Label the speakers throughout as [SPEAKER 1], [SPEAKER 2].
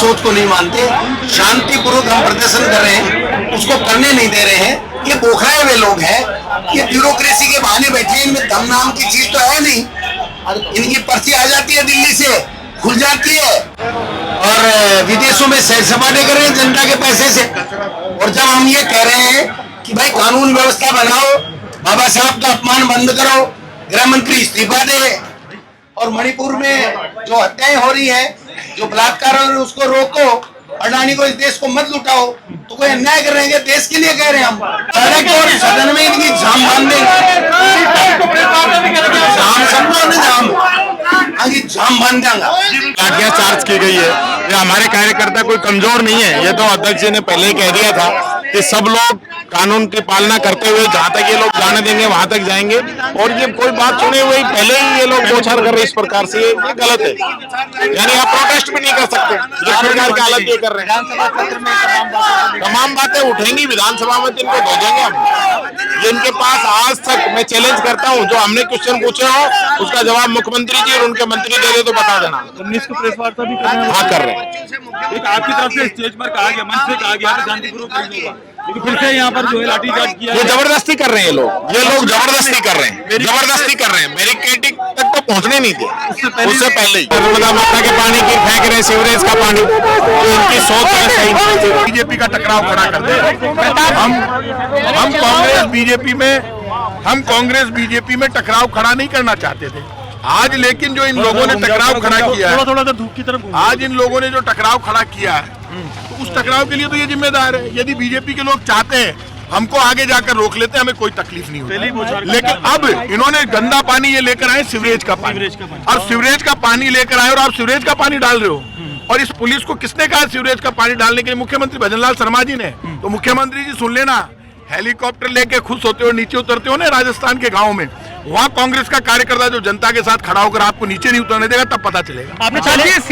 [SPEAKER 1] सोच को नहीं मानते। शांतिपूर्वक हम प्रदर्शन कर रहे हैं, उसको करने नहीं दे रहे हैं। ये बोखलाए हुए लोग हैं, ये ब्यूरोक्रेसी के बहाने बैठे हैं, इनमें दम नाम की चीज तो है नहीं। इनकी पर्ची आ जाती है दिल्ली से, खुल जाती है और विदेशों में सैर सपाटे कर रहे हैं जनता के पैसे से। और जब हम ये कह रहे हैं कि भाई कानून व्यवस्था बनाओ, बाबा साहब का अपमान बंद करो, गृह मंत्री इस्तीफा दे, और मणिपुर में जो हत्याएं हो रही है, जो बलात्कार हो रहे हैं उसको रोको, अडानी को इस देश को मत लुटाओ, तो कोई अन्याय कर रहे हैं देश के लिए कह रहे हैं हम। सड़क और सदन में इनकी जाम बांध देंगे, जाम समझो ना, जाम बांध देंगे।
[SPEAKER 2] लाठियां चार्ज की गई है। ये हमारे कार्यकर्ता कोई कमजोर नहीं है, ये तो अध्यक्ष जी ने पहले ही कह दिया था कि सब लोग कानून की पालना करते हुए जहां तक ये लोग जाने देंगे वहां तक जाएंगे। और ये कोई बात सुने हुए पहले ही ये लोग बोछार कर रहे हैं इस प्रकार से, ये गलत है। यानी आप प्रोटेस्ट भी नहीं कर सकते, जिस प्रकार की हालत ये कर रहे हैं। तमाम बातें उठेंगी विधानसभा में, इनको दे देंगे हम। ये इनके पास आज तक मैं चैलेंज करता हूँ, जो हमने क्वेश्चन पूछे हो उसका जवाब मुख्यमंत्री जी और उनके मंत्री दे दे तो बता देना।
[SPEAKER 3] 19 को प्रेस वार्ता भी कर रहे हैं।
[SPEAKER 4] एक आपकी तरफ से स्टेज पर कहा गया, मंच से कहा गया कि शांतिपूर्वक होगा, लेकिन फिर से यहाँ पर जो है लाठीचार्ज किया।
[SPEAKER 2] ये जबरदस्ती कर रहे हैं ये लोग जबरदस्ती कर रहे हैं, जबरदस्ती कर रहे हैं। बैरिकेडिंग तक तो पहुंचने नहीं दिया उससे पहले ही। नर्मदा माता के पानी की फेंक रहे, सीवरेज का पानी, तो इनकी सोच है सही।
[SPEAKER 5] बीजेपी का टकराव खड़ा कर दे। हम कांग्रेस बीजेपी में टकराव खड़ा नहीं करना चाहते थे आज, लेकिन जो इन लोगों ने टकराव खड़ा किया है,
[SPEAKER 3] थोड़ा धूप की तरफ
[SPEAKER 5] आज इन लोगों ने जो टकराव खड़ा किया है, तो उस टकराव के लिए तो ये जिम्मेदार है। यदि बीजेपी के लोग चाहते हैं हमको आगे जाकर रोक लेते, हमें कोई तकलीफ नहीं होती। लेकिन अब इन्होंने गंदा पानी ये लेकर आए, सीवरेज का पानी, और सीवरेज का पानी लेकर आए और आप सीवरेज का पानी डाल रहे हो। और इस पुलिस को किसने कहा सीवरेज का पानी डालने के लिए? मुख्यमंत्री भजनलाल शर्मा जी ने। तो मुख्यमंत्री जी सुन लेना, हेलीकॉप्टर लेके खुद सोते हो, नीचे उतरते हो ना राजस्थान के गाँव में, वहाँ कांग्रेस का कार्यकर्ता जो जनता के साथ खड़ा होकर आपको नीचे नहीं उतरने देगा, तब पता चलेगा।
[SPEAKER 3] आपने चैलेंज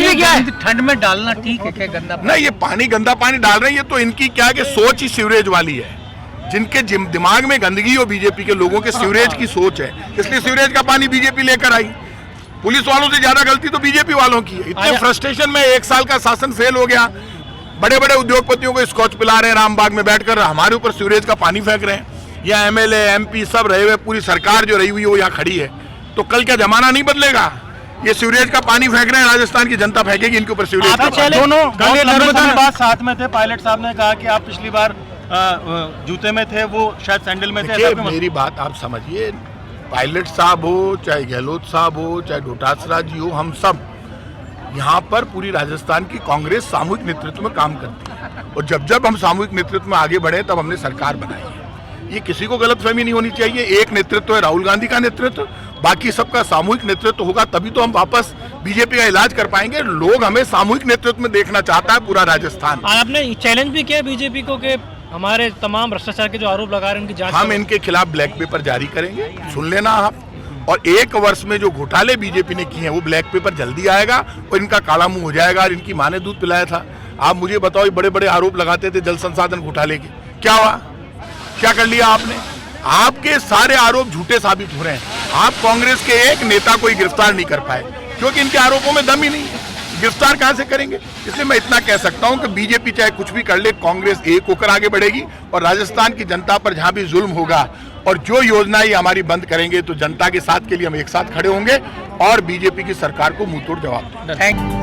[SPEAKER 3] किया है ठंड में डालना ठीक है क्या? गंदा
[SPEAKER 5] नहीं, ये पानी गंदा पानी डाल रहे हैं, ये तो इनकी क्या कि सोच ही सीवरेज वाली है। जिनके दिमाग में गंदगी हो बीजेपी के लोगों के, सीवरेज की सोच है, इसलिए सीवरेज का पानी बीजेपी लेकर आई। पुलिस वालों से ज्यादा गलती तो बीजेपी वालों की है। इतने फ्रस्ट्रेशन में 1 साल का शासन फेल हो गया, बड़े बड़े उद्योगपतियों को स्कॉच पिला रहे हैं रामबाग में बैठकर, हमारे ऊपर सीवरेज का पानी फेंक रहे हैं। या एमएलए एमपी सब रहे हुए, पूरी सरकार जो रही हुई है वो यहाँ खड़ी है। तो कल क्या जमाना नहीं बदलेगा? ये सीवरेज का पानी फेंक रहे हैं, राजस्थान की जनता फेंकेगी इनके ऊपर सीवरेज का पानी।
[SPEAKER 3] दोनों बात साथ में थे। पायलट साहब ने कहा कि आप पिछली बार जूते में थे, वो शायद सैंडल में थे।
[SPEAKER 5] मेरी बात आप समझिए, पायलट साहब हो, चाहे गहलोत साहब हो, चाहे डोटासरा जी हो, हम सब यहाँ पर पूरी राजस्थान की कांग्रेस सामूहिक नेतृत्व में काम करती है। और जब जब हम सामूहिक नेतृत्व में आगे बढ़े तब हमने सरकार बनाई है। ये किसी को गलतफहमी नहीं होनी चाहिए। एक नेतृत्व है राहुल गांधी का नेतृत्व, बाकी सबका सामूहिक नेतृत्व होगा, तभी तो हम वापस बीजेपी का इलाज कर पाएंगे। लोग हमें सामूहिक नेतृत्व में देखना चाहता है पूरा राजस्थान।
[SPEAKER 3] आपने चैलेंज भी किया बीजेपी को कि हमारे तमाम भ्रष्टाचार के जो आरोप लगा रहे हैं उनकी जांच,
[SPEAKER 5] हम इनके खिलाफ ब्लैक पेपर जारी करेंगे, सुन लेना आप। और 1 वर्ष में जो घोटाले बीजेपी ने किए हैं वो ब्लैक पेपर जल्दी आएगा और इनका काला मुंह हो जाएगा। और इनकी मां ने दूध पिलाया था। आप मुझे बताओ, ये बड़े बड़े आरोप लगाते थे जल संसाधन घोटाले के, क्या हुआ? क्या कर लिया आपने? आपके सारे आरोप झूठे साबित हो रहे हैं। आप कांग्रेस के एक नेता को ही गिरफ्तार नहीं कर पाए क्योंकि इनके आरोपों में दम ही नहीं है। गिरफ्तार कहां से करेंगे? इसलिए मैं इतना कह सकता हूं कि बीजेपी चाहे कुछ भी कर ले, कांग्रेस एक होकर आगे बढ़ेगी। और राजस्थान की जनता पर जहां भी जुल्म होगा और जो योजनाएं हमारी बंद करेंगे, तो जनता के साथ के लिए हम एक साथ खड़े होंगे और बीजेपी की सरकार को मुंहतोड़ जवाब देंगे।
[SPEAKER 3] Thank you.